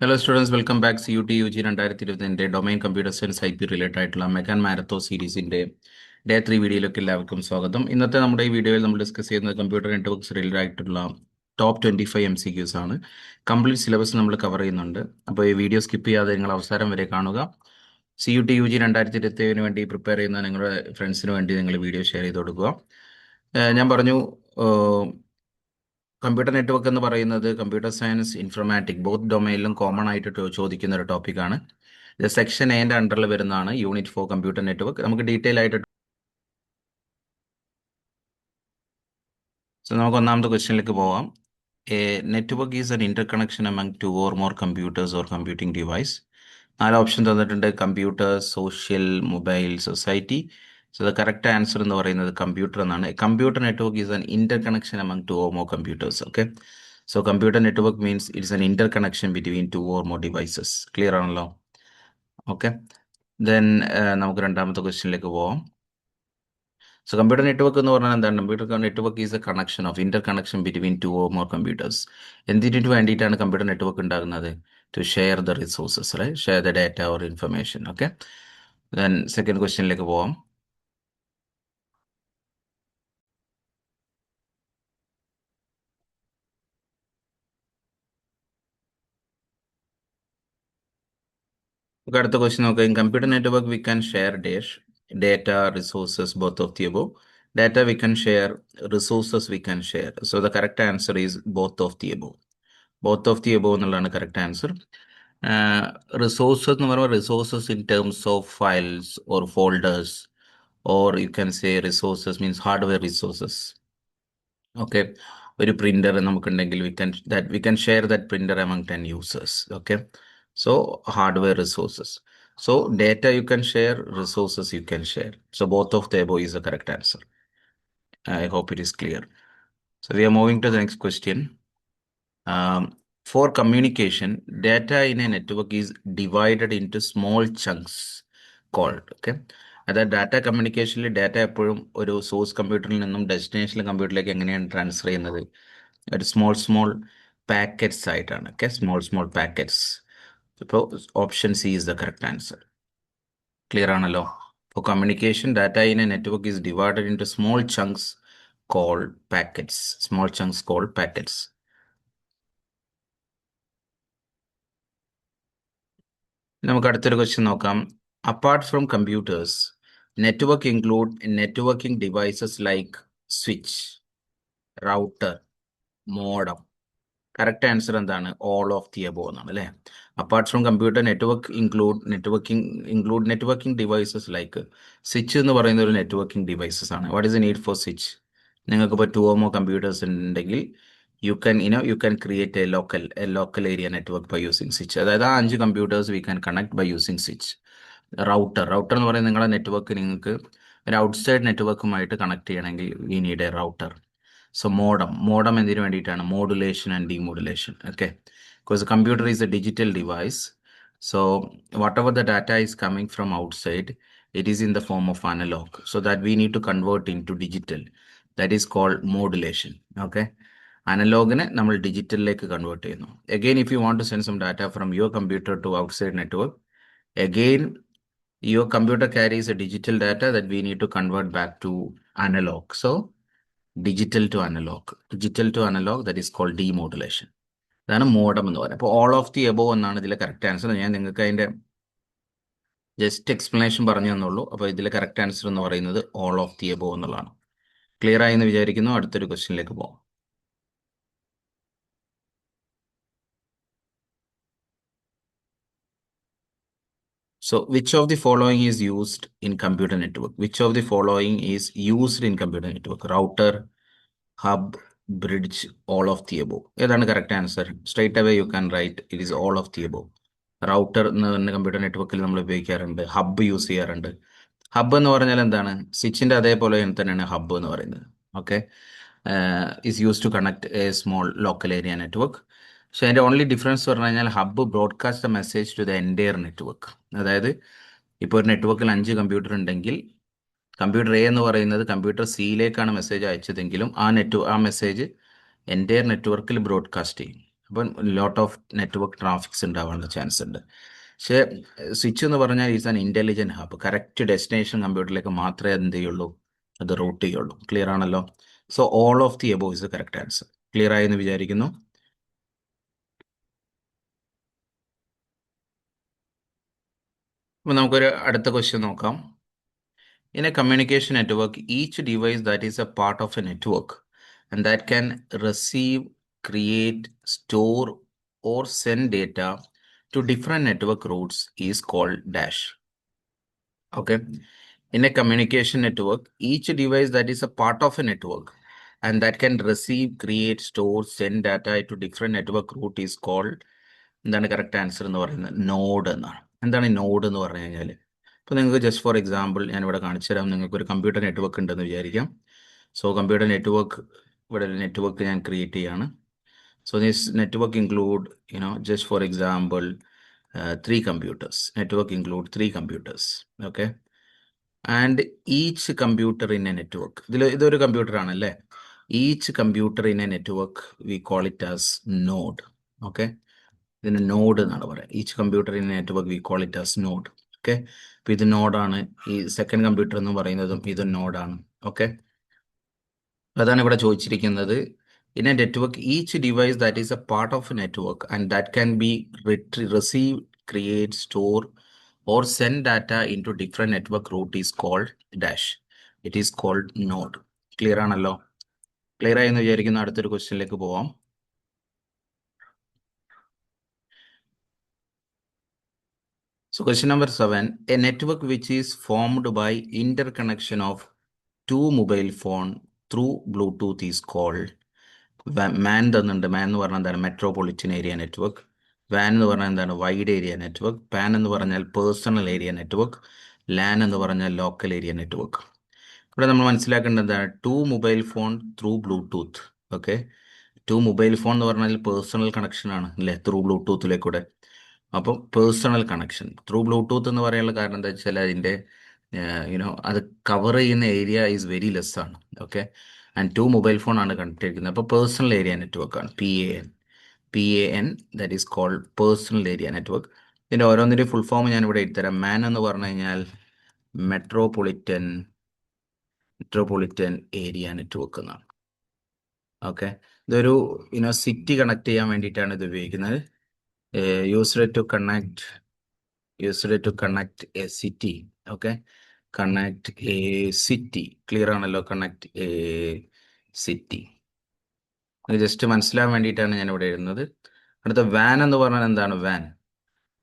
Hello students, welcome back. CUT UG 2020 domain computer science IP related ആയിട്ടുള്ള Megane മാരത്തോ സീരീസിൻ്റെ day 3 വീഡിയോയിലേക്ക് എല്ലാവർക്കും സ്വാഗതം. ഇന്നത്തെ നമ്മുടെ ഈ വീഡിയോയിൽ നമ്മൾ ഡിസ്കസ് ചെയ്യുന്നത് കമ്പ്യൂട്ടർ നെറ്റ്വർക്ക്സ് റിലേറ്റഡ് ആയിട്ടുള്ള ടോപ്പ് 25 MCQs ആണ്. കംപ്ലീറ്റ് സിലബസ് നമ്മൾ കവർ ചെയ്യുന്നുണ്ട്. അപ്പോൾ ഈ വീഡിയോ സ്കിപ്പ് ചെയ്യാതെ നിങ്ങൾ അവസാനം വരെ കാണുക. CUT UG 2020 വേണ്ടി പ്രിപ്പയർ ചെയ്യുന്ന നിങ്ങളുടെ ഫ്രണ്ട്സിന് വേണ്ടി നിങ്ങൾ വീഡിയോ ഷെയർ ചെയ്ത് കൊടുക്കുക. ഞാൻ പറഞ്ഞു, കമ്പ്യൂട്ടർ നെറ്റ്വർക്ക് എന്ന് പറയുന്നത് കമ്പ്യൂട്ടർ സയൻസ്, ഇൻഫർമാറ്റിക് ബോത്ത് ഡൊമൈനിലും കോമൺ ആയിട്ട് ചോദിക്കുന്ന ഒരു ടോപ്പിക്കാണ്. ഇത് സെക്ഷൻ എൻ്റെ അണ്ടറിൽ വരുന്നതാണ്, യൂണിറ്റ് 4 കമ്പ്യൂട്ടർ നെറ്റ്വർക്ക്. നമുക്ക് ഡീറ്റെയിൽ ആയിട്ട് നമുക്ക് ഒന്നാമത്തെ ക്വസ്റ്റ്യനിലേക്ക് പോവാം. A network is an interconnection among 2 or more computers or computing device. 4 option തന്നിട്ടുണ്ട്: computer, social, mobile, society. So the correct answer എന്ന് പറയുന്നത് കമ്പ്യൂട്ടർ എന്നാണ്. Computer network is an interconnection among 2 or more computers. Okay, so computer network means it's an interconnection between 2 or more devices. Clear ആണല്ലോ? Okay, then നമുക്ക് രണ്ടാമത്തെ ക്വസ്റ്റ്യനിലേക്ക് പോവാം. So computer network എന്ന് പറഞ്ഞാൽ എന്താണ്? Computer network is a connection of interconnection between 2 or more computers. എന്തിനു വേണ്ടിയിട്ടാണ് കമ്പ്യൂട്ടർ നെറ്റ്വർക്ക് ഉണ്ടാകുന്നത്? To share the resources, right? Share the data or information. Okay, then second ക്വസ്റ്റ്യനിലേക്ക് പോവാം. നമുക്ക് അടുത്ത ക്വസ്റ്റ്യൻ നോക്കാം. In computer network we can share data, resources, both of the above. Data we can share, resources we can share. So the correct answer is both of the above. Both of the above എന്നുള്ളതാണ് correct answer. Resources എന്ന് പറയുമ്പോൾ resources in terms of files or folders, or you can say resources means hardware resources. Okay, ഒരു printer നമുക്കുണ്ടെങ്കിൽ we can share that printer among 10 users. Okay, so hardware resources. So data you can share, resources you can share. So both of the above is the correct answer. I hope it is clear. So we are moving to the next question. For communication, data in a network is divided into small chunks called. Okay, അതായത് data കമ്മ്യൂണിക്കേഷനിൽ data എപ്പോഴും ഒരു source കമ്പ്യൂട്ടറിൽ നിന്നും destination കമ്പ്യൂട്ടറിലേക്ക് എങ്ങനെയാണ് transfer ചെയ്യുന്നത്? ഒരു small packets ആയിട്ടാണ്. Okay, small packets. ഇപ്പോൾ option C is the correct answer. Clear ആണല്ലോ? For communication, data in a network is divided into small chunks called packets. Small chunks called packets. നമുക്ക് അടുത്തൊരു question നോക്കാം. Apart from computers, network include networking devices like switch, router, modem. Correct answer എന്താണ്? All of the above എന്നാണ്, അല്ലേ? Apart from computer, networking devices like switch എന്ന് പറയുന്ന ഒരു networking devices ആണ്. What is the need for switch? നിങ്ങൾക്ക് ഇപ്പോൾ 2 or more computers ഉണ്ടെങ്കിൽ you can create a local area network by using switch. അതായത് ആ 5 computers we can connect by using switch. Router എന്ന് പറയുന്നത് നിങ്ങളുടെ നെറ്റ്വർക്ക് നിങ്ങൾക്ക് ഒരു ഔട്ട്സൈഡ് നെറ്റ്വർക്കുമായിട്ട് കണക്ട് ചെയ്യണമെങ്കിൽ we need a router. So modem എന്തിനു വേണ്ടിയിട്ടാണ്? Modulation and demodulation. Okay, because computer is a digital device. So whatever the data is coming from outside, it is in the form of analog. So that we need to convert into digital. That is called modulation. Okay, അനലോഗിനെ നമ്മൾ ഡിജിറ്റലിലേക്ക് convert ചെയ്യുന്നു. Again if you want to send some data from your computer to outside network, again your computer carries a digital data that we need to convert back to analogue. So digital to analogue that is called demodulation. അതാണ് modem എന്ന് പറയുന്നത്. അപ്പോൾ all of the above എന്നാണ് ഇതിലെ correct answer. ഞാൻ നിങ്ങൾക്ക് അതിൻ്റെ just explanation പറഞ്ഞു തന്നുള്ളൂ. അപ്പോൾ ഇതിലെ കറക്റ്റ് ആൻസർ എന്ന് പറയുന്നത് ഓൾ ഓഫ് ദി എബോവ് എന്നുള്ളതാണ്. ക്ലിയർ ആയി എന്ന് വിചാരിക്കുന്നു. അടുത്തൊരു ക്വസ്റ്റ്യനിലേക്ക് പോകാം. So which of the following is used in computer network? Which of the following is used in computer network? Router, hub, bridge, all of the above. ഏതാണ് correct answer? Straight away you can write it is all of the above. Router എന്ന് പറഞ്ഞ computer നെറ്റ്വർക്കിൽ നമ്മൾ ഉപയോഗിക്കാറുണ്ട്. Hub use ചെയ്യാറുണ്ട്. Hub എന്ന് പറഞ്ഞാൽ എന്താണ്? സ്വിച്ചിൻ്റെ അതേപോലെ തന്നെയാണ് ഹബ്ബ് എന്ന് പറയുന്നത്. Okay, is use to connect a small local area network. പക്ഷേ അതിൻ്റെ ഓൺലി ഡിഫറൻസ് പറഞ്ഞു കഴിഞ്ഞാൽ hub broadcast a message to the entire network. അതായത് ഇപ്പോൾ ഒരു നെറ്റ്വർക്കിൽ 5 കമ്പ്യൂട്ടർ ഉണ്ടെങ്കിൽ കമ്പ്യൂട്ടർ എ എന്ന് പറയുന്നത് കമ്പ്യൂട്ടർ സിയിലേക്കാണ് മെസ്സേജ് അയച്ചതെങ്കിലും ആ മെസ്സേജ് എൻറ്റയർ നെറ്റ്വർക്കിൽ ബ്രോഡ്കാസ്റ്റ് ചെയ്യും. അപ്പം ലോട്ട് ഓഫ് നെറ്റ്വർക്ക് ട്രാഫിക്സ് ഉണ്ടാവാനുള്ള ചാൻസ് ഉണ്ട്. പക്ഷേ സ്വിച്ച് എന്ന് പറഞ്ഞാൽ is an intelligent hub. Correct destination കമ്പ്യൂട്ടറിലേക്ക് മാത്രമേ എന്ത് ചെയ്യുള്ളൂ, അത് റൂട്ട് ചെയ്യുള്ളൂ. ക്ലിയർ ആണല്ലോ? So all of the above is correct answer. Clear ആയി എന്ന് വിചാരിക്കുന്നു. അപ്പോൾ നമുക്കൊരു അടുത്ത ക്വസ്റ്റ്യൻ നോക്കാം. In a communication network, each device that is a part of a network and that can receive, create, store, or send data to different network routes is called dash. Okay. In a communication network, each device that is a part of a network and that can receive, create, store, send data to different network route is called, എന്താണ് correct answer എന്ന് പറയുന്നത്? Node എന്നാണ്. എന്താണ് ഈ node എന്ന് പറഞ്ഞു കഴിഞ്ഞാൽ, ഇപ്പോൾ നിങ്ങൾക്ക് ജസ്റ്റ് ഫോർ എക്സാമ്പിൾ ഞാനിവിടെ കാണിച്ചു തരാം. നിങ്ങൾക്ക് ഒരു കമ്പ്യൂട്ടർ നെറ്റ്വർക്ക് ഉണ്ടെന്ന് വിചാരിക്കാം. സോ കമ്പ്യൂട്ടർ നെറ്റ്വർക്ക്, ഇവിടെ ഒരു നെറ്റ്വർക്ക് ഞാൻ ക്രിയേറ്റ് ചെയ്യാണ്. So this network include just for example 3 computers. Network include 3 computers. Okay. And each computer in a network, ഇതൊരു കമ്പ്യൂട്ടർ ആണല്ലേ. Each computer in a network we call it as node. Okay. ഇതിന് node എന്നാണ് പറയുക. Each computer in network we call it as node. Okay. അപ്പോൾ ഇത് നോഡാണ്. ഈ second computer എന്ന് പറയുന്നതും ഇത് നോഡാണ്. ഓക്കെ. അതാണ് ഇവിടെ ചോദിച്ചിരിക്കുന്നത്. In a network each device that is a part of a network and that can be receive, create, store or send data into different network route is called dash. It is called node. Clear ആണല്ലോ? Clear ആയി എന്ന് വിചാരിക്കുന്ന അടുത്തൊരു ക്വസ്റ്റ്യനിലേക്ക് പോവാം. So question number 7, a network which is formed by interconnection of 2 mobile phone through Bluetooth is called MAN തന്നുണ്ട്. MAN എന്ന് പറഞ്ഞാൽ എന്താണ്? Metropolitan area network. WAN എന്ന് പറഞ്ഞാൽ എന്താണ്? Wide area network. PAN എന്ന് പറഞ്ഞാൽ പേഴ്സണൽ ഏരിയ നെറ്റ്വർക്ക്. LAN എന്ന് പറഞ്ഞാൽ ലോക്കൽ ഏരിയ നെറ്റ്വർക്ക്. ഇവിടെ നമ്മൾ മനസ്സിലാക്കേണ്ടത് എന്താണ്? 2 mobile phone through Bluetooth. Okay. 2 mobile phone എന്ന് പറഞ്ഞാൽ പേഴ്സണൽ കണക്ഷൻ ആണ് അല്ലേ, ത്രൂ ബ്ലൂടൂത്തിലേക്കൂടെ. അപ്പോൾ പേഴ്സണൽ കണക്ഷൻ ത്രൂ ബ്ലൂടൂത്ത് എന്ന് പറയാനുള്ള കാരണം എന്താ വെച്ചാൽ അതിൻ്റെ അത് കവർ ചെയ്യുന്ന ഏരിയ ഈസ് വെരി ലെസ് ആണ്. ഓക്കെ. ആൻഡ് 2 മൊബൈൽ ഫോൺ ആണ് കണക്ട് ചെയ്തിരിക്കുന്നത്. അപ്പോൾ പേഴ്സണൽ ഏരിയ നെറ്റ്വർക്ക് ആണ് PAN. That is called personal area network. ഇതിൻ്റെ ഓരോന്നിൻ്റെ ഫുൾ ഫോം ഞാനിവിടെ എഴുതിത്തരാം. മാൻ എന്ന് പറഞ്ഞു കഴിഞ്ഞാൽ മെട്രോപൊളിറ്റൻ ഏരിയ നെറ്റ്വർക്ക് എന്നാണ്. ഓക്കെ. ഇതൊരു സിറ്റി കണക്ട് ചെയ്യാൻ വേണ്ടിയിട്ടാണ് ഇത് ഉപയോഗിക്കുന്നത്. Used to connect a city. Okay. Connect a city. Clear ആണല്ലോ? Connect a city. ജസ്റ്റ് മനസ്സിലാൻ വേണ്ടിയിട്ടാണ് ഞാൻ ഇവിടെ എഴുതുന്നത്. അടുത്ത വാൻ എന്ന് പറഞ്ഞാൽ എന്താണ്?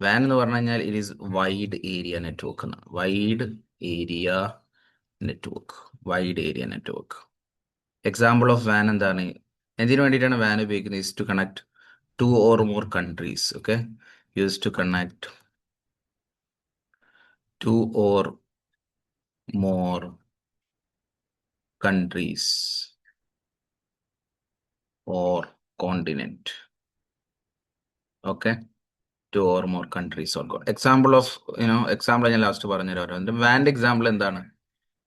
വാൻ എന്ന് പറഞ്ഞു കഴിഞ്ഞാൽ it is wide area network എന്നാണ്. Wide area network. Example of വാൻ എന്താണ്? എന്തിനു വേണ്ടിയിട്ടാണ് വാൻ ഉപയോഗിക്കുന്നത്? Is to connect 2 or more countries. Okay. Used to connect 2 or more countries or continent. Okay. 2 or more countries or example of example ഞാൻ last പറഞ്ഞുതരാം. Want example എന്താണ്?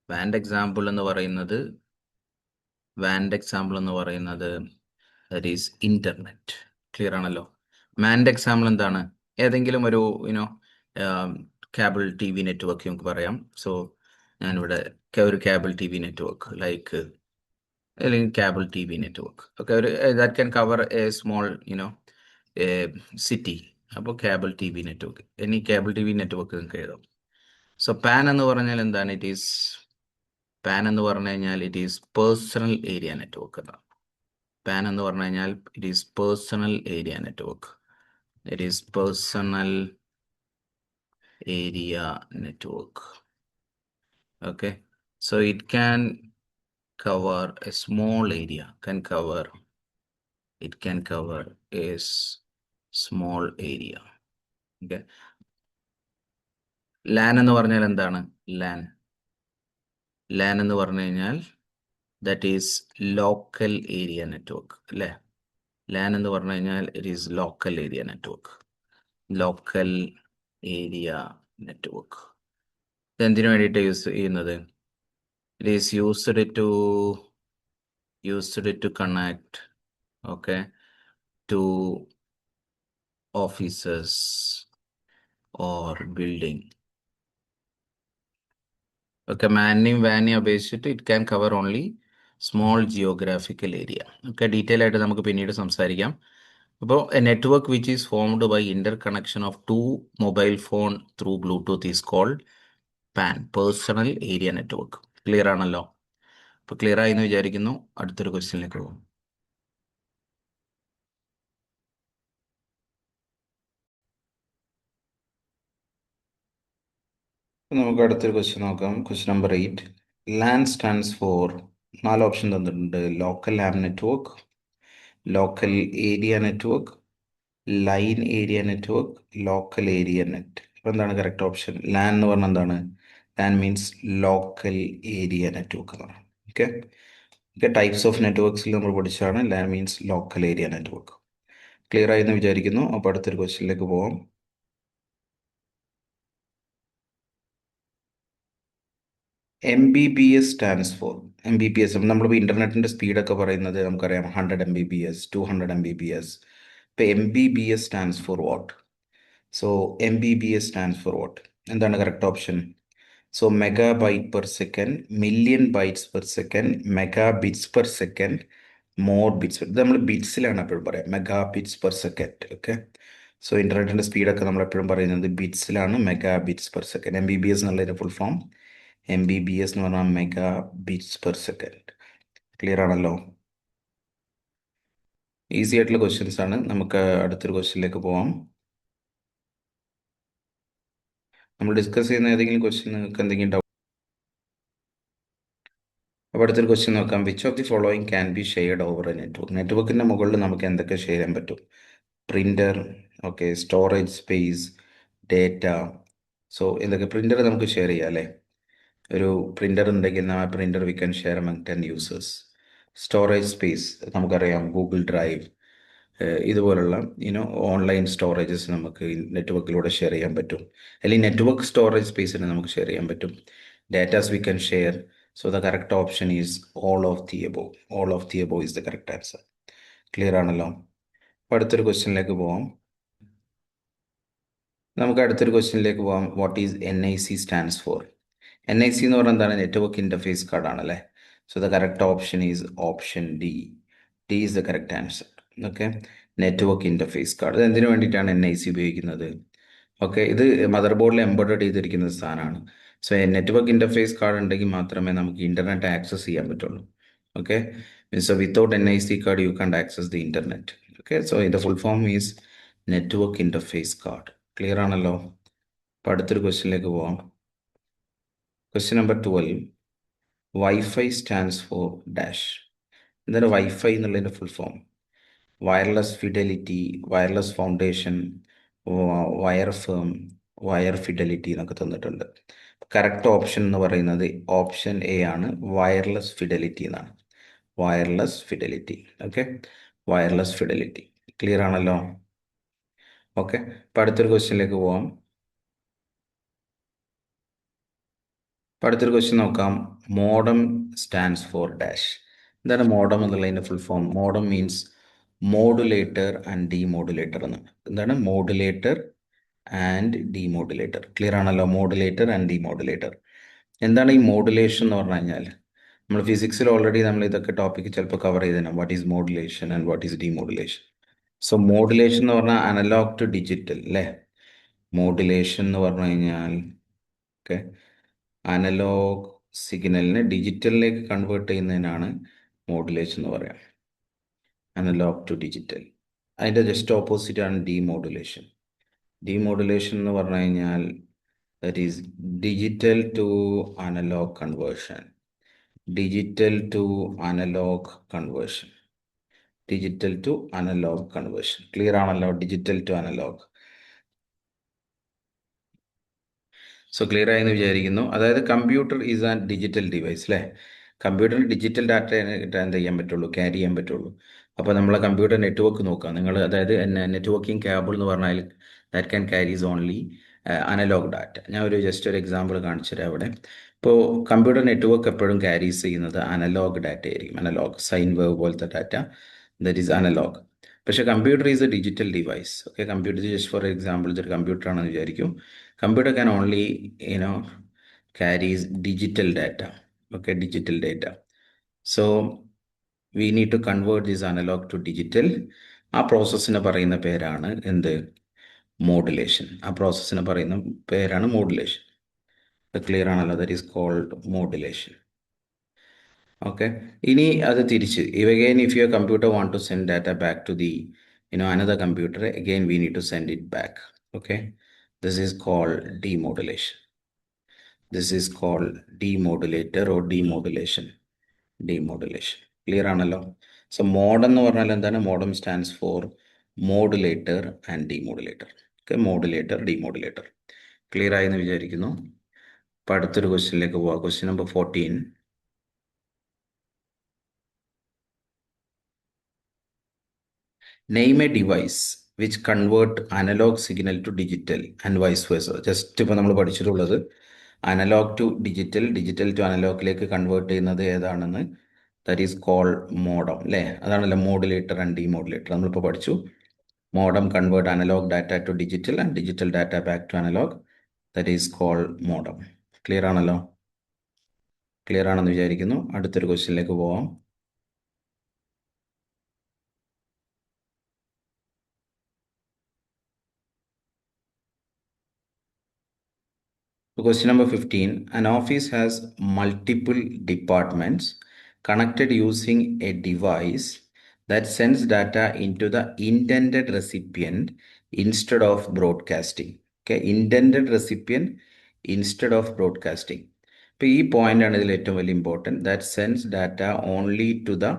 Want example എന്ന് പറയുന്നത് ദാറ്റ് ഈസ് ഇന്റർനെറ്റ്. ക്ലിയർ ആണല്ലോ? മാൻഡ് example എന്താണ്? ഏതെങ്കിലും ഒരു cable TV network നമുക്ക് പറയാം. സോ ഞാനിവിടെ ഒരു കേബിൾ TV നെറ്റ്വർക്ക് ലൈക്ക്, അല്ലെങ്കിൽ കേബിൾ TV നെറ്റ്വർക്ക്. ഓക്കെ. ഒരു that can cover A small city. അപ്പോൾ കേബിൾ TV നെറ്റ്വർക്ക്, ഇനി കേബിൾ TV നെറ്റ്വർക്ക് നിങ്ങൾക്ക് എഴുതാം. സോ പാൻ എന്ന് പറഞ്ഞാൽ എന്താണ്? It is personal area network എന്നാണ്. പാൻ എന്ന് പറഞ്ഞു കഴിഞ്ഞാൽ it is personal area network. It is personal area network. Okay. So it can cover a small area. It can cover a small area. Okay. LAN എന്ന് പറഞ്ഞാൽ എന്താണ്? LAN എന്ന് പറഞ്ഞു കഴിഞ്ഞാൽ that is local area network അല്ലേ? LAN എന്ന് പറഞ്ഞു കഴിഞ്ഞാൽ it is local area network. എന്തിനു വേണ്ടിയിട്ട് യൂസ് ചെയ്യുന്നത്? It is used to connect, okay, to offices or building. Okay, മാനിനെയും വാനിനെയും അപേക്ഷിച്ചിട്ട് it can cover only small geographical area. ഒക്കെ ഡീറ്റെയിൽ ആയിട്ട് നമുക്ക് പിന്നീട് സംസാരിക്കാം. അപ്പോൾ a network which is formed by interconnection of two mobile phone through Bluetooth is called PAN, personal area network. Clear ആണല്ലോ? അപ്പോൾ ക്ലിയർ ആയി എന്ന് വിചാരിക്കുന്നു. അടുത്തൊരു ക്വസ്റ്റ്യനിലേക്ക് പോകും. നമുക്ക് അടുത്തൊരു ക്വസ്റ്റ്യൻ നോക്കാം. Question number 8. LAN stands for, 4 option തന്നിട്ടുണ്ട്. Local LAN network, local area network, line area network, local area net. അപ്പോൾ എന്താണ് കറക്റ്റ് ഓപ്ഷൻ? ലാൻ എന്ന് പറഞ്ഞാൽ എന്താണ്? LAN means local area network എന്നാണ്. ഓക്കെ ഓക്കെ, ടൈപ്സ് ഓഫ് നെറ്റ്വർക്ക്സിൽ നമ്മൾ പഠിച്ചതാണ് LAN means local area network. Clear ആയി എന്ന് വിചാരിക്കുന്നു. അപ്പോൾ അടുത്തൊരു ക്വസ്റ്റ്യനിലേക്ക് പോകാം. MBPS സ്റ്റാൻഡ്സ് ഫോർ, MBPS നമ്മളിപ്പോൾ ഇൻ്റർനെറ്റിൻ്റെ സ്പീഡൊക്കെ പറയുന്നത് നമുക്കറിയാം 100 MBPS, 200 MBPS. ഇപ്പോൾ MBPS stands for what? So MBPS stands for what? എന്താണ് correct option? So megabyte per second, million bytes per second, mega bits per second, more bits. ഇത് നമ്മൾ ബിറ്റ്സിലാണ് എപ്പോഴും പറയാം, mega bits per second. Okay, so ഇൻ്റർനെറ്റിൻ്റെ സ്പീഡൊക്കെ നമ്മൾ എപ്പോഴും പറയുന്നത് ബിറ്റ്സിലാണ്, mega bits per second. MBPS എന്നുള്ളതിൻ്റെ ഫുൾ ഫോം MBPS എന്ന് പറഞ്ഞാൽ mega bits per second. Clear ആണല്ലോ? ഈസി ആയിട്ടുള്ള ക്വസ്റ്റ്യൻസ് ആണ്. നമുക്ക് അടുത്തൊരു ക്വസ്റ്റ്യനിലേക്ക് പോവാം. നമ്മൾ ഡിസ്കസ് ചെയ്യുന്ന ഏതെങ്കിലും ക്വസ്റ്റ്യൻ നിങ്ങൾക്ക് എന്തെങ്കിലും ഡൗട്ട്? അപ്പോൾ അടുത്തൊരു ക്വസ്റ്റ്യൻ നോക്കാം. Which of the following can be shared over a network? നെറ്റ്വർക്കിൻ്റെ മുകളിൽ നമുക്ക് എന്തൊക്കെ ഷെയർ ചെയ്യാൻ പറ്റും? Printer, okay, storage space, data. So ഇതൊക്കെ പ്രിൻ്റർ നമുക്ക് ഷെയർ ചെയ്യാം അല്ലേ? ഒരു പ്രിൻ്റർ ഉണ്ടെങ്കിൽ ആ printer we can share among 10 users. Storage space നമുക്കറിയാം, ഗൂഗിൾ ഡ്രൈവ്, ഇതുപോലുള്ള ഓൺലൈൻ സ്റ്റോറേജസ് നമുക്ക് നെറ്റ്വർക്കിലൂടെ ഷെയർ ചെയ്യാൻ പറ്റും. അല്ലെങ്കിൽ നെറ്റ്വർക്ക് സ്റ്റോറേജ് സ്പേസിന് നമുക്ക് ഷെയർ ചെയ്യാൻ പറ്റും. Datas V can share. So the correct option is all of the above. All of the above is the correct answer. Clear ആണല്ലോ? അപ്പോൾ അടുത്തൊരു ക്വസ്റ്റ്യനിലേക്ക് പോവാം. നമുക്ക് അടുത്തൊരു ക്വസ്റ്റ്യനിലേക്ക് പോകാം. What is NIC stands for? NIC എന്ന് പറഞ്ഞാൽ എന്താണ്? നെറ്റ്വർക്ക് ഇൻ്റർഫേസ് കാർഡ് ആണല്ലേ? So the correct option is option D. D is the correct answer. Okay, network interface card. ഇത് എന്തിനു വേണ്ടിയിട്ടാണ് NIC ഉപയോഗിക്കുന്നത്? ഓക്കെ, ഇത് മദർ ബോർഡിൽ എംബഡഡ് ചെയ്തിരിക്കുന്ന സാധനമാണ്. സോ നെറ്റ്വർക്ക് ഇൻ്റർഫേസ് കാർഡ് ഉണ്ടെങ്കിൽ മാത്രമേ നമുക്ക് ഇൻ്റർനെറ്റ് ആക്സസ് ചെയ്യാൻ പറ്റുള്ളൂ. Okay, so without NIC card you can't access the internet. Okay, so ഇതിൻ്റെ full form is network interface card. Clear ആണല്ലോ? അപ്പോൾ അടുത്തൊരു ക്വസ്റ്റ്യനിലേക്ക് പോവാം. Question number 12. Wifi stands for dash. എന്താണ് വൈഫൈ എന്നുള്ളതിൻ്റെ full form? Wireless fidelity, wireless foundation, wire firm, wire fidelity എന്നൊക്കെ തന്നിട്ടുണ്ട്. കറക്റ്റ് ഓപ്ഷൻ എന്ന് പറയുന്നത് ഓപ്ഷൻ എ ആണ്, വയർലെസ് ഫിഡലിറ്റി എന്നാണ്. Wireless fidelity. Okay, wireless fidelity. Clear ആണല്ലോ? ഓക്കെ, അപ്പോൾ അടുത്തൊരു ക്വസ്റ്റ്യനിലേക്ക് പോവാം. അപ്പോൾ അടുത്തൊരു ക്വസ്റ്റ്യൻ നോക്കാം. Modem stands for dash. എന്താണ് മോഡം എന്നുള്ളതിൻ്റെ full form? Modem means modulator and demodulator എന്നാണ്. എന്താണ് മോഡുലേറ്റർ ആൻഡ് ഡീമോഡുലേറ്റർ? ക്ലിയർ ആണല്ലോ? Modulator and demodulator. എന്താണ് ഈ മോഡുലേഷൻ എന്ന് പറഞ്ഞു കഴിഞ്ഞാൽ? നമ്മൾ ഫിസിക്സിൽ ഓൾറെഡി നമ്മൾ ഇതൊക്കെ ടോപ്പിക്ക് ചിലപ്പോൾ കവർ ചെയ്തതാണ്. What is modulation and what is demodulation? So modulation എന്ന് പറഞ്ഞാൽ അനലോഗ് ടു ഡിജിറ്റൽ അല്ലേ? മോഡുലേഷൻ എന്ന് പറഞ്ഞു കഴിഞ്ഞാൽ ഓക്കെ, അനലോഗ് സിഗ്നലിനെ ഡിജിറ്റലിലേക്ക് കൺവേർട്ട് ചെയ്യുന്നതിനാണ് മോഡുലേഷൻ എന്ന് പറയാം. Analog to digital. അതിൻ്റെ ജസ്റ്റ് ഓപ്പോസിറ്റ് ആണ് ഡീമോഡുലേഷൻ. ഡീമോഡുലേഷൻ എന്ന് പറഞ്ഞു കഴിഞ്ഞാൽ that is digital to analog conversion. Digital to analog conversion. Digital to analog conversion. Clear ആണല്ലോ? Digital to analogue. So clear ആയെന്ന് വിചാരിക്കുന്നു. അതായത് computer is an digital device അല്ലേ? കമ്പ്യൂട്ടറിൽ ഡിജിറ്റൽ ഡാറ്റ എന്ത് ചെയ്യാൻ പറ്റുള്ളൂ? ക്യാരി ചെയ്യാൻ പറ്റുള്ളൂ. അപ്പോൾ നമ്മളെ കമ്പ്യൂട്ടർ നെറ്റ്വർക്ക് നോക്കുക നിങ്ങൾ. അതായത് നെറ്റ്വർക്കിംഗ് കേബിൾ എന്ന് പറഞ്ഞാൽ that can carries only analogue data. ഞാൻ ജസ്റ്റ് ഒരു എക്സാമ്പിൾ കാണിച്ചു തരാം അവിടെ. ഇപ്പോൾ കമ്പ്യൂട്ടർ നെറ്റ്വർക്ക് എപ്പോഴും ക്യാരീസ് ചെയ്യുന്നത് അനലോഗ് ഡാറ്റ ആയിരിക്കും. അനലോഗ് സൈൻ വേവ് പോലത്തെ ഡാറ്റ, ദറ്റ് ഈസ് അനലോഗ്. പക്ഷേ computer is a digital device. Okay, computer just for example ഇതൊരു കമ്പ്യൂട്ടർ ആണെന്ന് വിചാരിക്കും. Computer can only you know carries digital data. Okay, digital data. So we need to convert this analog to digital. ആ പ്രോസസ്സിനെ പറയുന്ന പേരാണ് എന്ത്? Modulation. ആ പ്രോസസ്സിനെ പറയുന്ന പേരാണ് മോഡുലേഷൻ. ക്ലിയർ ആണല്ലോ? That is called modulation. Okay, ഇനി അത് തിരിച്ച് again if your computer want to send data back to the another computer, again we need to send it back. Okay, this is called demodulation. This is called demodulator or demodulation. Demodulation. Clear ആണല്ലോ? So mod എന്ന് പറഞ്ഞാൽ എന്താണ്? modem stands for modulator and demodulator. Okay, modulator, demodulator. Clear ആയെന്ന് വിചാരിക്കുന്നു. അപ്പോൾ അടുത്തൊരു ക്വസ്റ്റ്യനിലേക്ക് പോവാം. Question number 14. Name a device which convert analog signal to digital and vice versa. Just ഇപ്പോൾ നമ്മൾ പഠിച്ചിട്ടുള്ളത് analog to digital, digital to അനലോഗിലേക്ക് കൺവേർട്ട് ചെയ്യുന്നത് ഏതാണെന്ന്. ദാറ്റ് ഈസ് കോൾഡ് മോഡം, അല്ലേ? അതാണല്ലോ മോഡുലേറ്റർ ആൻഡ് ഡിമോഡുലേറ്റർ. നമ്മളിപ്പോൾ പഠിച്ചു. Modem convert analogue data to digital and digital data back to analogue. That is called modem. Clear ആണല്ലോ? ക്ലിയർ ആണെന്ന് വിചാരിക്കുന്നു. അടുത്തൊരു ക്വസ്റ്റ്യനിലേക്ക് പോവാം. Question number 15. An office has multiple departments connected using a device that sends data into the intended recipient instead of broadcasting. Okay, intended recipient instead of broadcasting. ഇപ്പോൾ ഈ point ആണ് ഇതിൽ ഏറ്റവും വലിയ important. That sends data only to the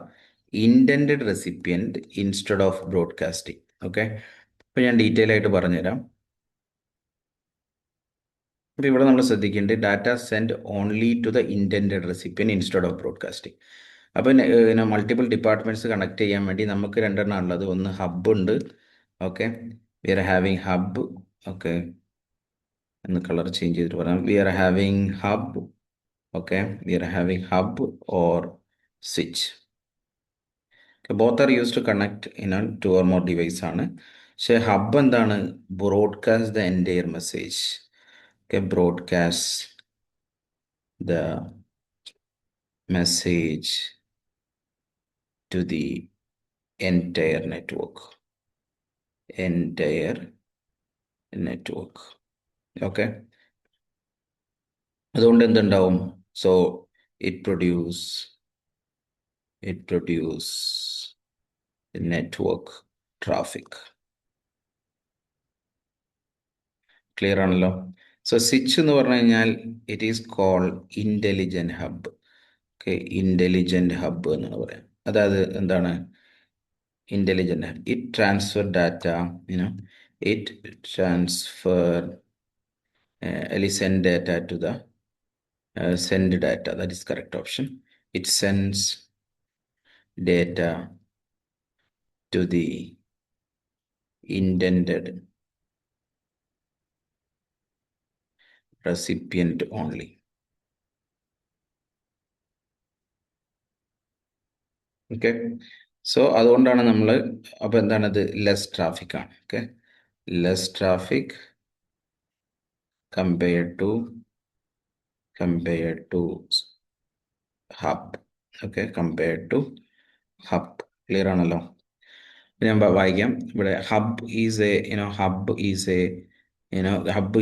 intended recipient instead of broadcasting. Okay, ഇപ്പോൾ ഞാൻ detail ആയിട്ട് പറഞ്ഞുതരാം. അപ്പോൾ ഇവിടെ നമ്മൾ ശ്രദ്ധിക്കേണ്ടത് data send only to the intended recipient instead of broadcasting. അപ്പോൾ മൾട്ടിപ്പിൾ ഡിപ്പാർട്ട്മെൻറ്റ്സ് കണക്ട് ചെയ്യാൻ വേണ്ടി നമുക്ക് രണ്ടെണ്ണം ഉള്ളത്. ഒന്ന് ഹബ്ബ് ഉണ്ട്. Okay, we are having hub. Okay, ഒന്ന് കളർ ചേഞ്ച് ചെയ്തിട്ട് പറയാം. We are having hub. Okay, we are having hub or switch. Both are use to connect two or more device ആണ്. പക്ഷേ ഹബ്ബ് എന്താണ്? Broadcast the entire message. Okay, broadcast the message to the entire network. Okay, അതുകൊണ്ട് എന്തുണ്ടാവും? So it produce network traffic. Clear ആണല്ലോ? So switch എന്ന് പറഞ്ഞു കഴിഞ്ഞാൽ it is called intelligent hub. Okay, intelligent hub എന്നാണ് പറയാം. അതായത് എന്താണ് intelligent hub? It transfer data, it transfer അല്ലെങ്കിൽ send data to the send data. That is correct option. It sends data to the intended recipient only. Okay, so അതുകൊണ്ടാണ് നമ്മൾ അപ്പോൾ എന്താണത്? Less traffic ആണ്. Okay, less traffic compared to hub. Okay, compared to hub. Clear ആണല്ലോ? ഞാൻ വായിക്കാം. ഇവിടെ hub is A hub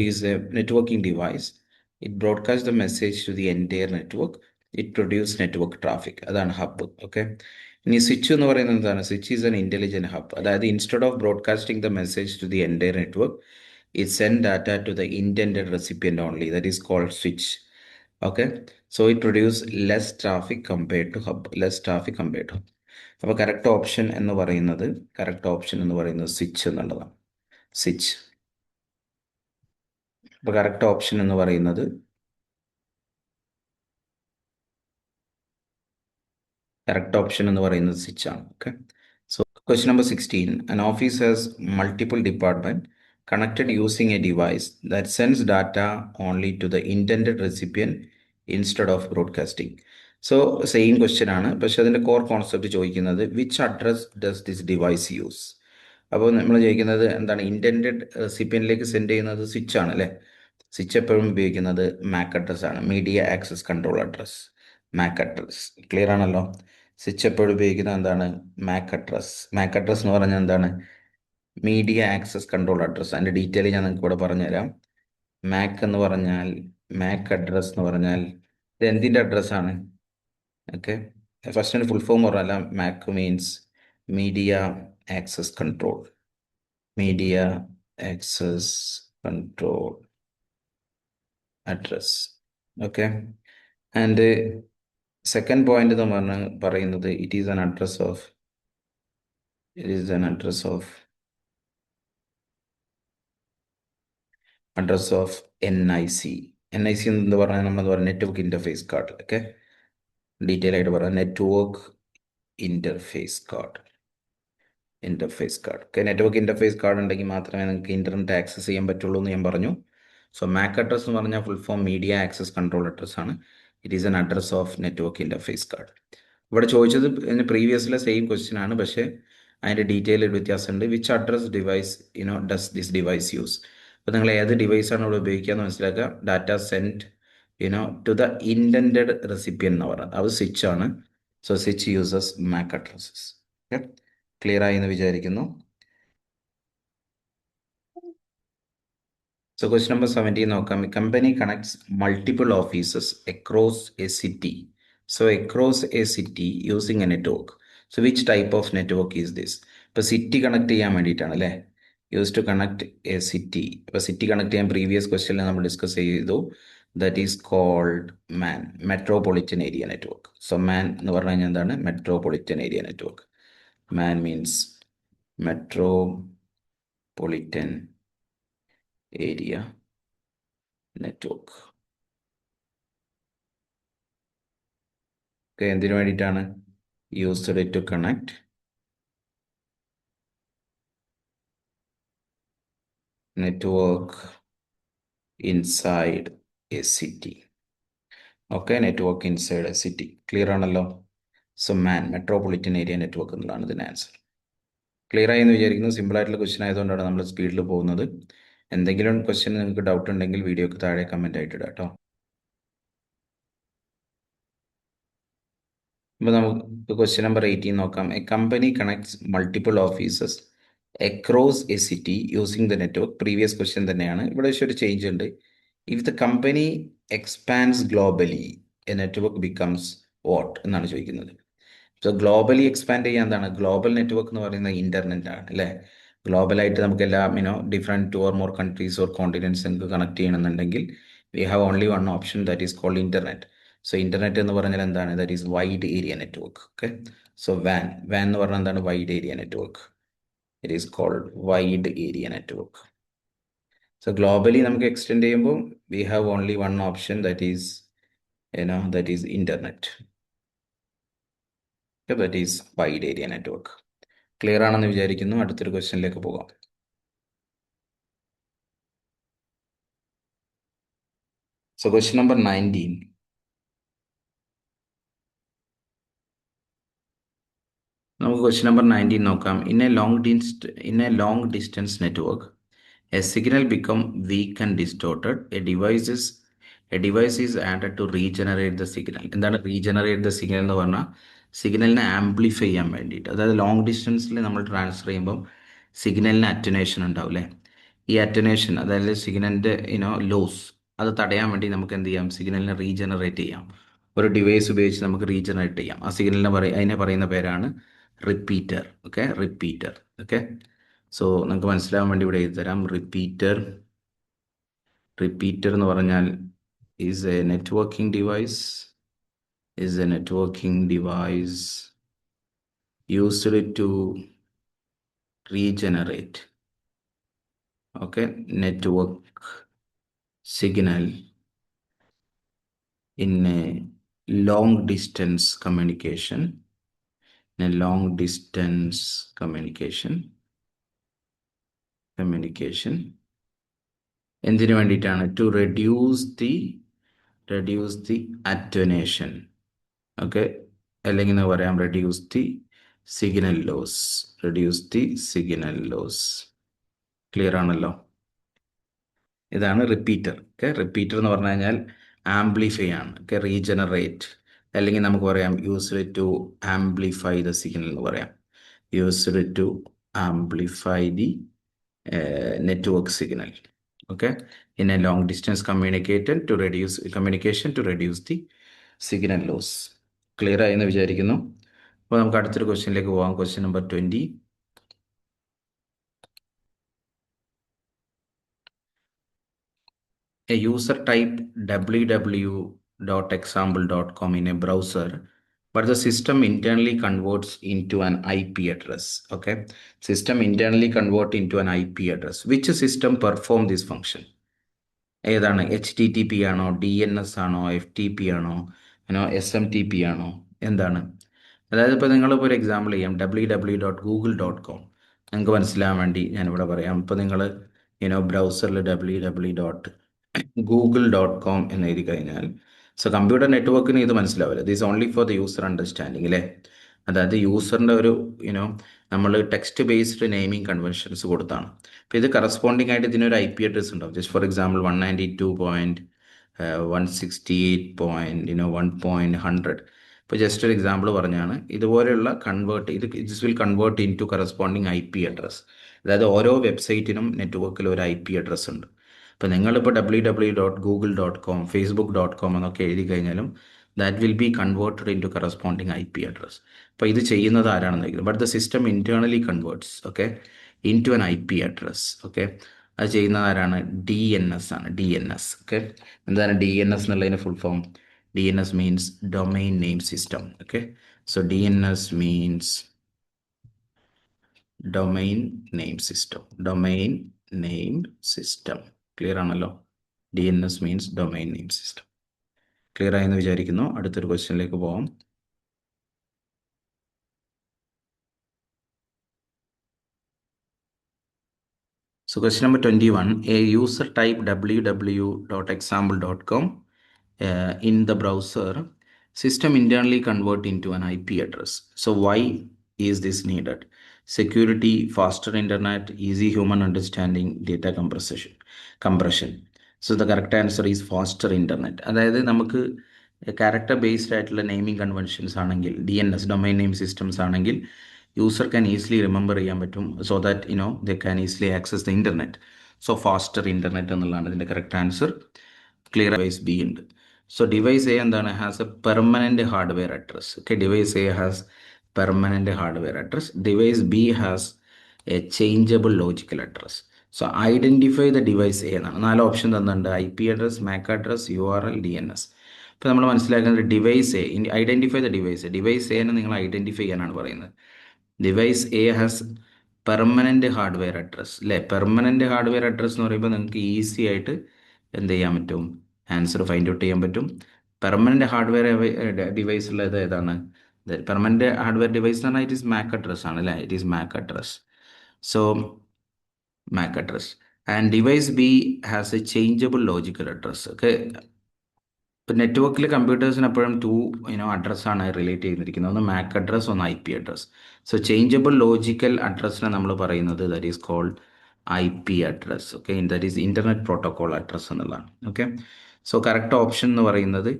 is a networking device. It broadcasts the message to the entire network. It produces network traffic. അതാണ് hub. Okay, ഇനി switch എന്ന് പറയുന്നത് എന്താണ്? Switch is an intelligent hub. അതായത് instead of broadcasting the message to the entire network, it send data to the intended recipient only. That is called switch. Okay, so it produce less traffic compared to hub. അപ്പോൾ correct option എന്ന് പറയുന്നത് switch എന്നുള്ളതാണ്. Switch. അപ്പോൾ correct option എന്ന് പറയുന്നത് switch ആണ്. Okay, so question number 16. An office has multiple departments connected using a device that sends data only to the intended recipient instead of broadcasting. So same question ആണ്, പക്ഷെ അതിൻ്റെ core concept ചോദിക്കുന്നത് which address does this device use. അപ്പോൾ നമ്മൾ ചോദിക്കുന്നത് എന്താണ്, intended റെസിപ്പിയനിലേക്ക് send ചെയ്യുന്നത് switch ആണ് അല്ലേ. സ്വിച്ച് എപ്പോഴും ഉപയോഗിക്കുന്നത് മാക് അഡ്രസ് ആണ്, media access control address, Mac address. Clear ആണല്ലോ. സ്വിച്ച് എപ്പോഴും ഉപയോഗിക്കുന്നത് എന്താണ്, മാക് അഡ്രസ്. മാക് അഡ്രസ് എന്ന് പറഞ്ഞാൽ എന്താണ്, മീഡിയ ആക്സസ് കൺട്രോൾ അഡ്രസ്. അതിൻ്റെ ഡീറ്റെയിൽ ഞാൻ നിങ്ങൾക്ക് ഇവിടെ പറഞ്ഞുതരാം. മാക് എന്ന് പറഞ്ഞാൽ, മാക് അഡ്രസ് എന്ന് പറഞ്ഞാൽ ഇത് എന്തിൻ്റെ അഡ്രസ്സാണ്. ഓക്കെ, ഫസ്റ്റിൻ്റെ ഫുൾ ഫോം പറഞ്ഞല്ല. Mac means media access control, media access control address. Okay, and second point എന്ന് പറയുന്നത് it is an address of, it is an address of NIC. NIC എന്ന് പറഞ്ഞാൽ നമ്മൾ പറയാം network interface card. Okay, detail ആയിട്ട് പറയാം, network interface card. Interface card. Okay, network interface card ഉണ്ടെങ്കിൽ മാത്രമേ നിങ്ങൾക്ക് ഇൻ്റർനെറ്റ് ആക്സസ് ചെയ്യാൻ പറ്റുള്ളൂ എന്ന് ഞാൻ പറഞ്ഞു. സോ മാക് അഡ്രസ് എന്ന് പറഞ്ഞാൽ full form media access control address ആണ്. It is an address of network interface card. ഇവിടെ ചോദിച്ചത് പ്രീവിയസിലെ സെയിം ക്വസ്റ്റ്യൻ ആണ്, പക്ഷേ അതിൻ്റെ ഡീറ്റെയിൽ വ്യത്യാസമുണ്ട്. Which address device does this device use. അപ്പോൾ നിങ്ങൾ ഏത് ഡിവൈസാണ് ഇവിടെ ഉപയോഗിക്കുക എന്ന് മനസ്സിലാക്കുക. Data send to the intended recipient എന്ന് പറയുന്നത് അത് സ്വിച്ച് ആണ്. So switch uses MAC addresses. Okay, clear ആയി എന്ന് വിചാരിക്കുന്നു. So question number 17 നോക്കാം. A company connects multiple offices across a city. So across a city using a network. So which type of network is this? ഇപ്പോൾ city connect ചെയ്യാൻ വേണ്ടിയിട്ടാണ് അല്ലേ, use to connect a city. ഇപ്പോൾ city connect ചെയ്യാൻ previous ക്വസ്റ്റ്യനിൽ നമ്മൾ discuss ചെയ്തു. That is called MAN, metropolitan area network. So MAN എന്ന് പറഞ്ഞു കഴിഞ്ഞാൽ എന്താണ്, metropolitan area network. MAN means metropolitan area network. Okay, എന്തിനു വേണ്ടിയിട്ടാണ്, used to connect network inside a city. Okay, network inside a city. Clear ആണല്ലോ. So MAN, metropolitan area network എന്നുള്ളതാണ് ഇതിൻ്റെ answer. Clear ആയി എന്ന് വിചാരിക്കുന്നു. സിമ്പിൾ ആയിട്ടുള്ള ക്വസ്റ്റ്യൻ ആയതുകൊണ്ടാണ് നമ്മൾ സ്പീഡിൽ പോകുന്നത്. എന്തെങ്കിലും ക്വസ്റ്റ്യൻ നിങ്ങൾക്ക് ഡൗട്ട് ഉണ്ടെങ്കിൽ വീഡിയോക്ക് താഴെ കമൻ്റ് ആയിട്ട് ഇടാം കേട്ടോ. ഇപ്പോൾ നമുക്ക് ക്വസ്റ്റ്യൻ നമ്പർ 18 നോക്കാം. A company connects multiple offices across A city using the network. Previous question തന്നെയാണ്, ഇവിടെ പക്ഷേ ഒരു ചേഞ്ച് ഉണ്ട്. If the company expands globally A network becomes what എന്നാണ് ചോദിക്കുന്നത്. സോ ഗ്ലോബലി എക്സ്പാൻഡ് ചെയ്യാൻ എന്താണ്, ഗ്ലോബൽ നെറ്റ്വർക്ക് എന്ന് പറയുന്നത് ഇൻ്റർനെറ്റ് ആണ് അല്ലേ. ഗ്ലോബലായിട്ട് നമുക്ക് എല്ലാം different 2 or more countries or continents നമുക്ക് കണക്ട് ചെയ്യണമെന്നുണ്ടെങ്കിൽ we have only one option, that is called internet. So internet എന്ന് പറഞ്ഞാൽ എന്താണ്, that is wide area network. Okay, so വാൻ എന്ന് പറഞ്ഞാൽ എന്താണ്, wide area network. It is called wide area network. So globally നമുക്ക് എക്സ്റ്റെൻഡ് ചെയ്യുമ്പോൾ we have only one option, that is internet. That is wide area network. Clear ആണെന്ന് വിചാരിക്കുന്നു. അടുത്തൊരു ക്വസ്റ്റ്യനിലേക്ക് പോകാം. So question number 19. നമുക്ക് ക്വസ്റ്റ്യൻ നമ്പർ 19 നോക്കാം. In a long distance network a signal become weak and distorted. A device is added to regenerate the signal. എന്താണ് regenerate the signal എന്ന് പറഞ്ഞാൽ, സിഗ്നലിനെ ആംപ്ലിഫൈ ചെയ്യാൻ വേണ്ടിയിട്ട്. അതായത് ലോങ് ഡിസ്റ്റൻസിൽ നമ്മൾ ട്രാൻസ്ഫർ ചെയ്യുമ്പം സിഗ്നലിന് അറ്റനേഷൻ ഉണ്ടാവും അല്ലേ. ഈ അറ്റനേഷൻ, അതായത് സിഗ്നലിൻ്റെ ലോസ്, അത് തടയാൻ വേണ്ടി നമുക്ക് എന്ത് ചെയ്യാം, സിഗ്നലിനെ റീജനറേറ്റ് ചെയ്യാം. ഒരു ഡിവൈസ് ഉപയോഗിച്ച് നമുക്ക് റീജനറേറ്റ് ചെയ്യാം. ആ സിഗ്നലിനെ അതിനെ പറയുന്ന പേരാണ് repeater. Okay, repeater. Okay, so നമുക്ക് മനസ്സിലാവാൻ വേണ്ടി ഇവിടെ എഴുതി തരാം. റിപ്പീറ്റർ എന്ന് പറഞ്ഞാൽ is A networking device used to regenerate network signal in a long distance communication. എന്തിനു വേണ്ടിയിട്ടാണ്, to reduce the attenuation. Okay, അല്ലെങ്കിൽ എന്ന് പറയാം reduce the signal loss. Reduce the signal loss. Clear ആണല്ലോ? ഇതാണ് റിപ്പീറ്റർ. ഓക്കെ, റിപ്പീറ്റർ എന്ന് പറഞ്ഞു കഴിഞ്ഞാൽ ആംപ്ലിഫൈ ആണ്. ഓക്കെ, റീജനറേറ്റ്, അല്ലെങ്കിൽ നമുക്ക് പറയാം used to amplify the signal എന്ന് പറയാം. Used to amplify the network signal. Okay, in a long distance communication to reduce the signal loss. Clear ആയി എന്ന് വിചാരിക്കുന്നു. അപ്പോൾ നമുക്ക് അടുത്തൊരു ക്വസ്റ്റ്യനിലേക്ക് പോകാം. Question number 20. A user type www.example.com in a browser, but the system internally converts into an IP address. Okay, system internally convert into an IP address. Which system perform this function? ഏതാണ്? HTTP ആണോ, DNS ആണോ, FTP ആണോ, SMTP ആണോ, എന്താണ്? അതായത് ഇപ്പോൾ നിങ്ങളിപ്പോൾ ഒരു എക്സാമ്പിൾ ചെയ്യാം, www.google.com. നിങ്ങൾക്ക് മനസ്സിലാകാൻ വേണ്ടി ഞാനിവിടെ പറയാം. ഇപ്പോൾ നിങ്ങൾ ബ്രൗസറിൽ www.google.com എന്ന് എഴുതി കഴിഞ്ഞാൽ, സോ കമ്പ്യൂട്ടർ നെറ്റ്വർക്കിന് ഇത് മനസ്സിലാവില്ല. This only for the user understanding അല്ലേ? അതായത് യൂസറിൻ്റെ ഒരു നമ്മൾ ടെക്സ്റ്റ് ബേസ്ഡ് നെയിമിംഗ് കൺവെൻഷൻസ് കൊടുത്താണ്. അപ്പോൾ ഇത് കറസ്പോണ്ടിങ് ആയിട്ട് ഇതിനൊരു IP അഡ്രസ് ഉണ്ടാവും. Just for example 192.168.1.100. ഇപ്പോൾ ജസ്റ്റ് ഒരു എക്സാമ്പിൾ പറഞ്ഞാണ്. ഇതുപോലെയുള്ള this will convert in to corresponding IP address. അതായത് ഓരോ വെബ്സൈറ്റിനും നെറ്റ്വർക്കിൽ ഒരു IP അഡ്രസ് ഉണ്ട്. ഇപ്പോൾ നിങ്ങളിപ്പോൾ www.google.com, facebook.com എന്നൊക്കെ എഴുതി കഴിഞ്ഞാലും that will be converted in to corresponding IP address. അപ്പോൾ ഇത് ചെയ്യുന്നത് ആരാണെന്ന് ചോദിക്കുന്നത്. But the system internally converts in to an IP address. Okay, അത് ചെയ്യുന്നത് ആരാണ്? DNS ആണ്. DNS. ഓക്കെ, എന്താണ് DNS എന്നുള്ളതിന് full form? DNS means domain name system. Okay, so DNS means domain name system. Domain name system. Clear ആണല്ലോ? DNS means domain name system. Clear ആയെന്ന് വിചാരിക്കുന്നു. അടുത്തൊരു ക്വസ്റ്റ്യനിലേക്ക് പോകാം. So question number 21, a user type www.example.com in the browser, system internally convert into an IP address. So why is this needed? Security, faster internet, easy human understanding, data compression. So the correct answer is faster internet. അതായത് നമുക്ക് character based ആയിട്ടുള്ള naming conventions ആണെങ്കിൽ, DNS domain name systems ആണെങ്കിൽ user can easily remember ചെയ്യാൻ പറ്റും. So that they can easily access the internet. So faster internet എന്നുള്ളതാണ് ഇതിൻ്റെ correct answer. Clear. Device B ഉണ്ട്. സോ ഡിവൈസ് എ എന്താണ്? Has a permanent hardware address. Okay, device A has permanent hardware address. Device B has a changeable logical address. So identify the device A എന്നാണ്. 4 option തന്നിട്ടുണ്ട്: IP address, MAC address, URL, DNS. ഇപ്പോൾ നമ്മൾ മനസ്സിലാക്കുന്നത് device A, identify the device A. Device എനെ നിങ്ങൾ identify ചെയ്യാനാണ് പറയുന്നത്. Device A has permanent hardware address അല്ലേ? പെർമനൻറ്റ് ഹാർഡ്വെയർ അഡ്രസ് എന്ന് പറയുമ്പോൾ നിങ്ങൾക്ക് ഈസി ആയിട്ട് എന്ത് ചെയ്യാൻ പറ്റും? ആൻസർ ഫൈൻഡ് ഔട്ട് ചെയ്യാൻ പറ്റും. പെർമനൻറ്റ് ഹാർഡ്വെയർ ഡിവൈസ് ഉള്ളത് ഏതാണ്? പെർമനൻറ്റ് ഹാർഡ്വെയർ ഡിവൈസ് എന്ന് പറഞ്ഞാൽ ഇറ്റ് ഈസ് MAC അഡ്രസ് ആണ് അല്ലേ? It is MAC address. So MAC address. And device B has a changeable logical address. Okay, ഇപ്പോൾ നെറ്റ്വർക്കിൽ കമ്പ്യൂട്ടേഴ്സിന് എപ്പോഴും അഡ്രസ്സാണ് റിലേറ്റ് ചെയ്തിരിക്കുന്നത്. ഒന്ന് MAC അഡ്രസ്, ഒന്ന് IP address. So changeable logical അഡ്രസ്സിനെ നമ്മൾ പറയുന്നത് that is called IP address. Okay, that is internet protocol address എന്നുള്ളതാണ്. ഓക്കെ, സോ കറക്റ്റ് ഓപ്ഷൻ എന്ന് പറയുന്നത്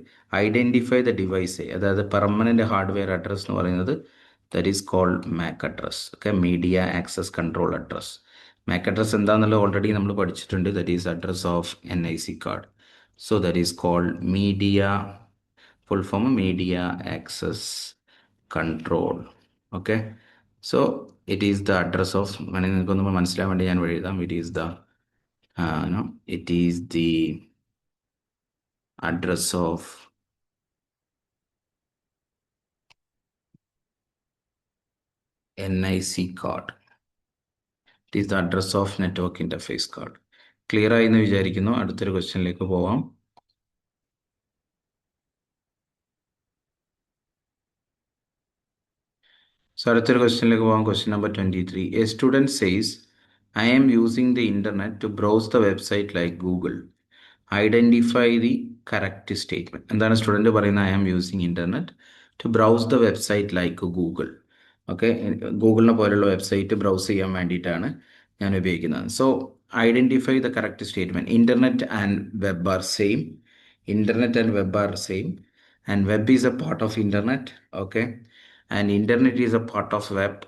ഐഡൻറ്റിഫൈ ദ ഡിവൈസ് എ, അതായത് പെർമനൻറ്റ് ഹാർഡ്വെയർ അഡ്രസ് എന്ന് പറയുന്നത് that is called MAC address. Okay, media access control address. MAC address എന്താണെന്നുള്ളത് already നമ്മൾ പഠിച്ചിട്ടുണ്ട്. That is address of NIC card. So that is called media, full form media access control. Okay, so it is the address of, മനസ്സിലാൻ വേണ്ടി ഞാൻ എഴുതാം. It is the it is the address of NIC card. It is the address of network interface card. Clear ആയി എന്ന് വിചാരിക്കുന്നു. അടുത്തൊരു ക്വസ്റ്റ്യനിലേക്ക് പോവാം. So അടുത്തൊരു ക്വസ്റ്റ്യനിലേക്ക് പോകാം. Question number 23. A student says, I am using the internet to browse the website like Google. Identify the correct statement. എന്താണ് സ്റ്റുഡൻറ്റ് പറയുന്നത്? I am using internet to browse the website like Google. Okay, ഗൂഗിളിനെ പോലുള്ള website browse ചെയ്യാൻ വേണ്ടിയിട്ടാണ് ഞാൻ ഉപയോഗിക്കുന്നത്. So identify the correct statement. Internet and web are same. Internet and web are same and web is a part of internet. Okay, and internet is a part of web.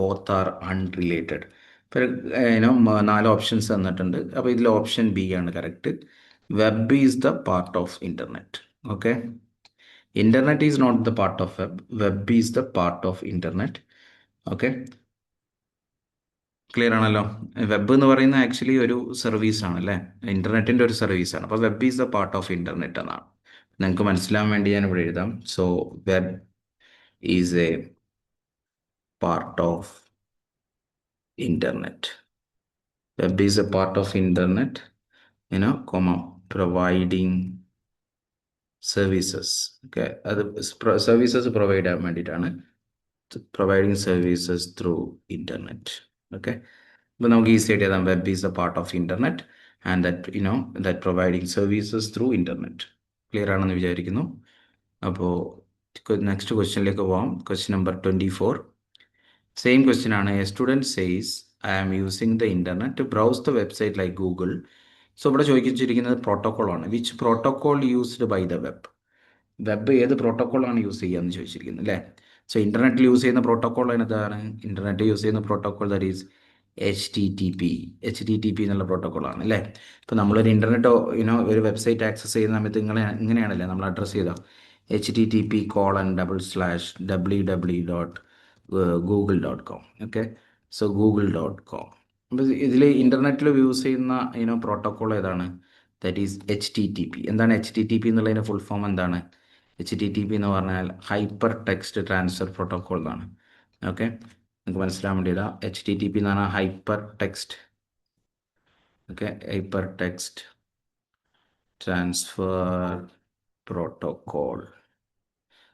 Both are unrelated. ഇപ്പോൾ 4 options തന്നിട്ടുണ്ട്. അപ്പോൾ ഇതിൽ option B ആണ് correct. Web is the part of internet. Okay, internet is not the part of web. Web is the part of internet. Okay, clear ആണല്ലോ. Web എന്ന് പറയുന്നത് actually ഒരു service ആണ് അല്ലേ, ഇൻ്റർനെറ്റിൻ്റെ ഒരു സർവീസാണ്. അപ്പോൾ web is the part of internet എന്നാണ്. നിങ്ങൾക്ക് മനസ്സിലാവാൻ വേണ്ടി ഞാൻ ഇവിടെ എഴുതാം. So web is a part of internet. Web is a part of internet, providing services. Okay, അത് സർവീസസ് പ്രൊവൈഡ് ചെയ്യാൻ വേണ്ടിയിട്ടാണ്. Providing services through internet. Okay, അപ്പോൾ നമുക്ക് ഈസി ആയിട്ട് എഴുതാം. Web is a part of internet and that providing services through internet. Clear ആണെന്ന് വിചാരിക്കുന്നു. അപ്പോൾ നെക്സ്റ്റ് ക്വസ്റ്റ്യനിലേക്ക് പോവാം. Question number 24. സെയിം ക്വസ്റ്റ്യൻ ആണ്. A student says I am using the internet to browse the website like Google. So ഇവിടെ ചോദിച്ചിരിക്കുന്നത് പ്രോട്ടോക്കോളാണ്. Which protocol used by the web. Web ഏത് പ്രോട്ടോക്കോളാണ് യൂസ് ചെയ്യുകയെന്ന് ചോദിച്ചിരിക്കുന്നത് അല്ലേ. സോ ഇൻ്റർനെറ്റിൽ യൂസ് ചെയ്യുന്ന പ്രോട്ടോക്കോൾ എന്താണ്? ഇൻ്റർനെറ്റ് യൂസ് ചെയ്യുന്ന പ്രോട്ടോക്കോൾ ദാറ്റ് ഈസ് HTTP എന്നുള്ള പ്രോട്ടോക്കോളാണ് അല്ലേ. ഇപ്പോൾ നമ്മളൊരു ഇൻ്റർനെറ്റ് ഒരു വെബ്സൈറ്റ് ആക്സസ് ചെയ്യുന്ന സമയത്ത് ഇങ്ങനെയാണല്ലേ നമ്മൾ അഡ്രസ്സ് ചെയ്താൽ http://www.google.com. Okay, so google.com. അപ്പോൾ ഇതിൽ ഇൻ്റർനെറ്റിൽ യൂസ് ചെയ്യുന്ന പ്രോട്ടോക്കോൾ ഏതാണ്? That is HTTP. എന്താണ് HTTP എന്നുള്ളതിൻ്റെ ഫുൾ ഫോം എന്താണ്? HTTP എന്ന് പറഞ്ഞാൽ ഹൈപ്പർ ടെക്സ്റ്റ് ട്രാൻസ്ഫർ പ്രോട്ടോക്കോൾ എന്നാണ്. ഓക്കെ, നിങ്ങൾക്ക് മനസ്സിലാൻ വേണ്ടിയില്ല. HTTP എന്ന് പറഞ്ഞാൽ hyper text. Okay, hyper text transfer protocol.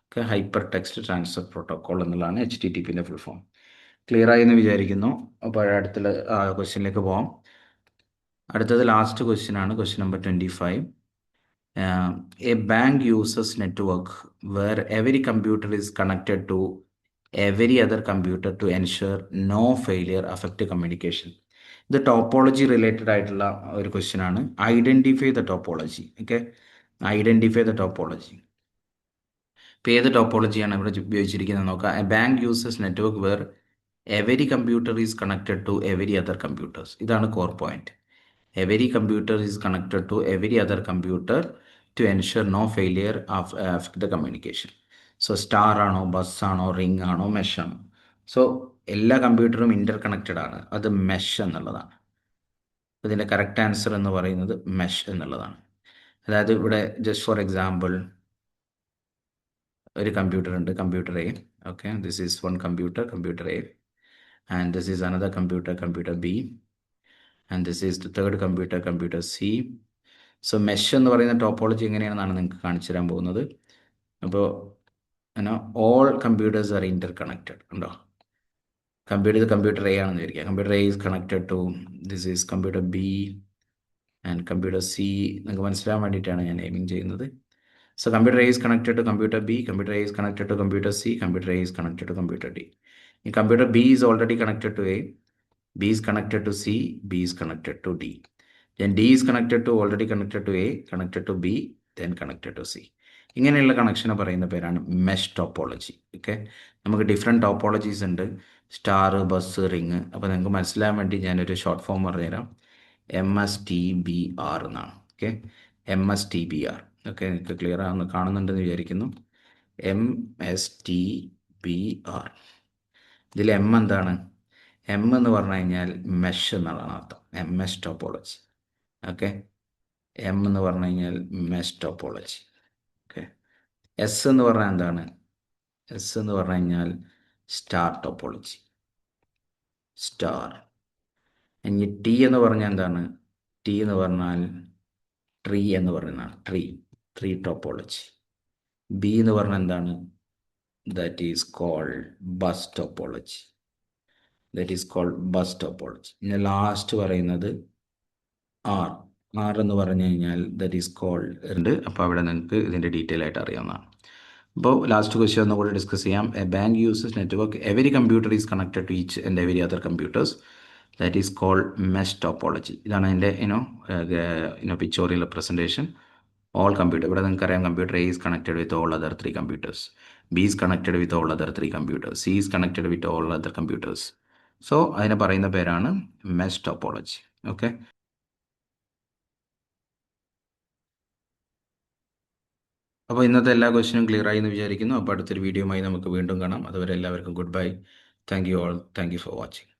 Okay, hyper text transfer protocol എന്നുള്ളതാണ് HTTPൻ്റെ ഫുൾ ഫോം. ക്ലിയർ ആയി എന്ന് വിചാരിക്കുന്നു. അപ്പോൾ അടുത്തുള്ള ക്വസ്റ്റ്യനിലേക്ക് പോകാം. അടുത്തത് ലാസ്റ്റ് ക്വസ്റ്റ്യൻ ആണ്. Question number 25. A bank uses network where every computer is connected to every other computer to ensure no failure affect communication. ഇത് ടോപ്പോളജി റിലേറ്റഡ് ആയിട്ടുള്ള ഒരു ക്വസ്റ്റ്യൻ ആണ്. Identify the topology. Okay, identify the topology. ഇപ്പോൾ ഏത് ടോപ്പോളജിയാണ് ഇവിടെ ഉപയോഗിച്ചിരിക്കുന്നത് നോക്കാം. A bank uses network where every computer is connected to every other computers. ഇതാണ് core point. Every computer is connected to every other computer to ensure no failure of the communication. So star ആണോ, bus ആണോ, ring ആണോ, mesh ആണോ? So എല്ലാ കമ്പ്യൂട്ടറും ഇൻ്റർ connected ആണ്. അത് mesh എന്നുള്ളതാണ്. ഇതിൻ്റെ കറക്റ്റ് ആൻസർ എന്ന് പറയുന്നത് മെഷ് എന്നുള്ളതാണ്. അതായത് ഇവിടെ ജസ്റ്റ് ഫോർ എക്സാമ്പിൾ ഒരു കമ്പ്യൂട്ടർ ഉണ്ട്, computer A. Okay, this is one computer A, and this is another computer B, and this is the third computer C. So mesh എന്ന് പറയുന്ന ടോപ്പോളജി എങ്ങനെയാണെന്നാണ് നിങ്ങൾക്ക് കാണിച്ചു തരാൻ പോകുന്നത്. അപ്പോൾ all computers are interconnected ഉണ്ടോ. കമ്പ്യൂട്ടർ എ ആണെന്ന് വിചാരിക്കുക. Computer A is connected to this is computer B and computer C. നിങ്ങൾക്ക് മനസ്സിലാൻ വേണ്ടിയിട്ടാണ് ഞാൻ എയിമിങ് ചെയ്യുന്നത്. So computer A is connected to computer B, computer A is connected to computer C, computer A is connected to computer D. ഈ computer B is already connected to A, B is connected to C, B is connected to D. Then D is already connected to A, connected to B, then connected to C. ഇങ്ങനെയുള്ള കണക്ഷനെ പറയുന്ന പേരാണ് mesh topology. Okay, നമുക്ക് different topologies ഉണ്ട്. Star, bus, ring. അപ്പോൾ നിങ്ങൾക്ക് മനസ്സിലാൻ വേണ്ടി ഞാനൊരു short form പറഞ്ഞുതരാം. MSTBR എന്നാണ്. Okay, MSTBR. ഓക്കെ, നിങ്ങൾക്ക് ക്ലിയർ ആണെന്ന് കാണുന്നുണ്ടെന്ന് വിചാരിക്കുന്നു. MSTBR. ഇതിൽ M എന്താണ്? M എന്ന് പറഞ്ഞു കഴിഞ്ഞാൽ മെഷ് എന്നുള്ളതാണ് അർത്ഥം. MS topology. ഓക്കെ, M എന്ന് പറഞ്ഞു കഴിഞ്ഞാൽ മെഷ് ടോപ്പോളജി. ഓക്കെ, S എന്ന് പറഞ്ഞാൽ എന്താണ്? S എന്ന് പറഞ്ഞു കഴിഞ്ഞാൽ സ്റ്റാർ ടോപ്പോളജി, സ്റ്റാർ. ഇനി T എന്ന് പറഞ്ഞാൽ എന്താണ്? T എന്ന് പറഞ്ഞാൽ ട്രീ എന്ന് പറയുന്നതാണ്, ട്രീ ടോപ്പോളജി. B എന്ന് പറഞ്ഞാൽ എന്താണ്? That is called bus topology. ഇനി ലാസ്റ്റ് പറയുന്നത് ആർ എന്ന് പറഞ്ഞു കഴിഞ്ഞാൽ ദാറ്റ് ഈസ് കോൾഡ് ഉണ്ട്. അപ്പോൾ അവിടെ നിങ്ങൾക്ക് ഇതിൻ്റെ ഡീറ്റെയിൽ ആയിട്ട് അറിയാവുന്നതാണ്. അപ്പോൾ ലാസ്റ്റ് ക്വസ്റ്റ്യൻ ഒന്നുകൂടി ഡിസ്കസ് ചെയ്യാം. A bank uses network every computer is connected to each and every other computers that is called mesh topology. ഇതാണ് അതിൻ്റെ പിക്ചോറിയൽ റെപ്രസെൻറ്റേഷൻ. ഓൾ കമ്പ്യൂട്ടർ, ഇവിടെ നിങ്ങൾക്കറിയാം computer A is connected with all other 3 computers, B is connected with all other 3 computers, C is connected with all other computers. So അതിനെ പറയുന്ന പേരാണ് mesh topology. Okay. അപ്പോൾ ഇന്നത്തെ എല്ലാ ക്വസ്റ്റ്യനും ക്ലിയർ ആയി എന്ന് വിചാരിക്കുന്നു. അപ്പോൾ അടുത്തൊരു വീഡിയോയുമായി നമുക്ക് വീണ്ടും കാണാം. അതുവരെ എല്ലാവർക്കും good bye. Thank you all. Thank you for watching.